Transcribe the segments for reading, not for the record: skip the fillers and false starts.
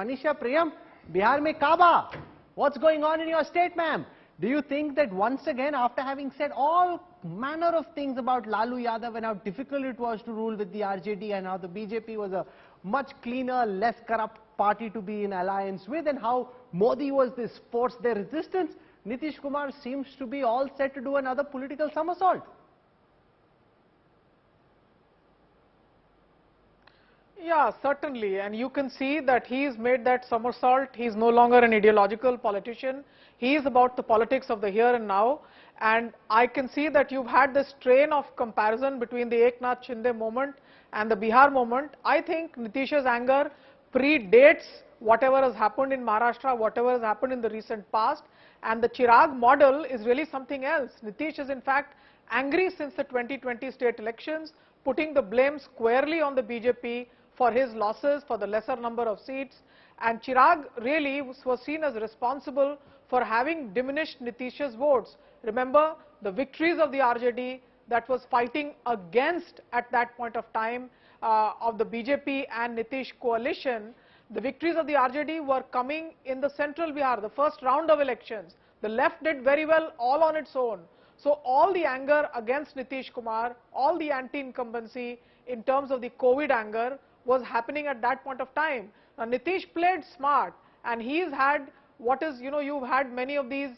Manisha, Priyam, Bihar mein Kaaba. What's going on in your state, ma'am? Do you think that once again, after having said all manner of things about Lalu Yadav and how difficult it was to rule with the RJD and how the BJP was a much cleaner, less corrupt party to be in alliance with, and how Modi was this force, their resistance, Nitish Kumar seems to be all set to do another political somersault? Yeah, certainly, and you can see that he's made that somersault. He's no longer an ideological politician. He is about the politics of the here and now, and I can see that you've had this train of comparison between the Eknath Shinde moment and the Bihar moment. I think Nitish's anger predates whatever has happened in Maharashtra, whatever has happened in the recent past, and the Chirag model is really something else. Nitish is in fact angry since the 2020 state elections, putting the blame squarely on the BJP for his losses, for the lesser number of seats, and Chirag really was seen as responsible for having diminished Nitish's votes. Remember the victories of the RJD that was fighting against at that point of time of the BJP and Nitish coalition. The victories of the RJD were coming in the central Bihar, the first round of elections. The left did very well all on its own. So all the anger against Nitish Kumar, all the anti-incumbency in terms of the COVID anger was happening at that point of time. Now Nitish played smart, and he's had what is, you've had many of these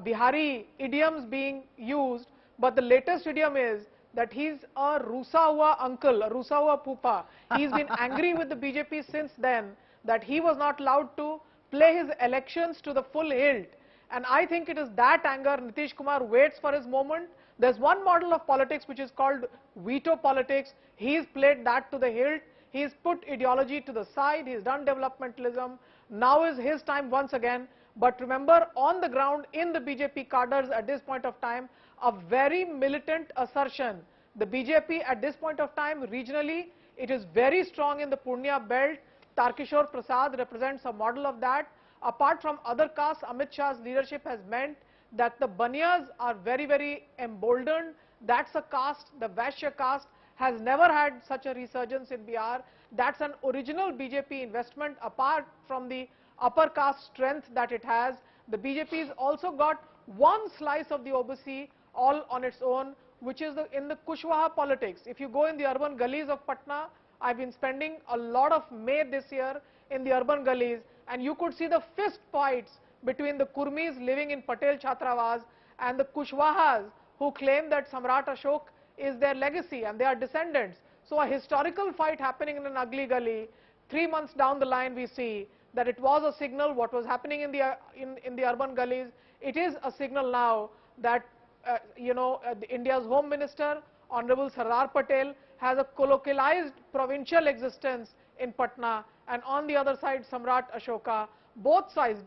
Bihari idioms being used, but the latest idiom is that he's a rusa hua uncle, a rusa hua pupa. He's been angry with the BJP since then that he was not allowed to play his elections to the full hilt. And I think it is that anger. Nitish Kumar waits for his moment. There's one model of politics which is called veto politics. He's played that to the hilt. He's put ideology to the side. He's done developmentalism. Now is his time once again. But remember, on the ground in the BJP cadres at this point of time, a very militant assertion. The BJP at this point of time regionally, it is very strong in the Purnia belt. Tarkishore Prasad represents a model of that. Apart from other castes, Amit Shah's leadership has meant that the Baniyas are very, very emboldened. That's a caste, the Vaishya caste has never had such a resurgence in Bihar. That's an original BJP investment apart from the upper caste strength that it has. The BJP has also got one slice of the OBC all on its own, which is in the Kushwaha politics. If you go in the urban gullies of Patna, I've been spending a lot of May this year in the urban gullies, and you could see the fist fights between the Kurmis living in Patel Chhatravas and the Kushwahas who claim that Samrat Ashok is their legacy and they are descendants. So a historical fight happening in an ugly gully. 3 months down the line we see that it was a signal what was happening in the urban gullies. It is a signal now that India's Home Minister, Honorable Sardar Patel, has a colloquialized provincial existence in Patna, and on the other side Samrat Ashoka. Both sides,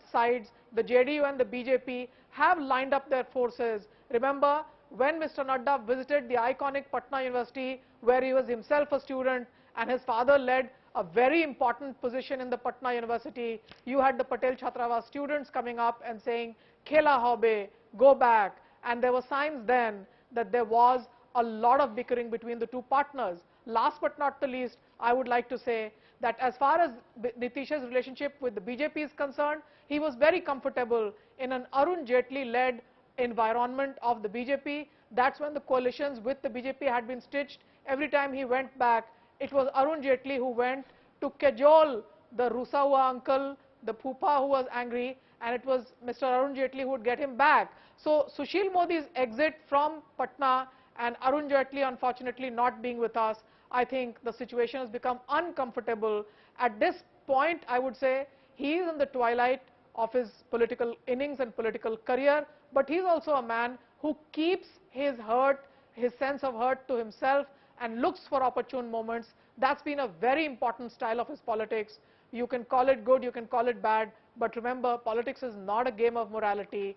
the JDU and the BJP, have lined up their forces. Remember, when Mr. Nadda visited the iconic Patna University, where he was himself a student and his father led a very important position in the Patna University, you had the Patel Chhatravas students coming up and saying, Khela hobe, go back. And there were signs then that there was a lot of bickering between the two partners. Last but not the least, I would like to say that as far as Nitish's relationship with the BJP is concerned, he was very comfortable in an Arun Jaitley-led environment of the BJP. That's when the coalitions with the BJP had been stitched. Every time he went back, it was Arun Jaitley who went to cajole the Rusawa uncle, the Pupa who was angry, and it was Mr. Arun Jaitley who would get him back. So Sushil Modi's exit from Patna and Arun Jaitley unfortunately not being with us, I think the situation has become uncomfortable. At this point, I would say he is in the twilight of his political innings and political career, but he's also a man who keeps his hurt, his sense of hurt to himself and looks for opportune moments. That's been a very important style of his politics. You can call it good, you can call it bad, but remember, politics is not a game of morality.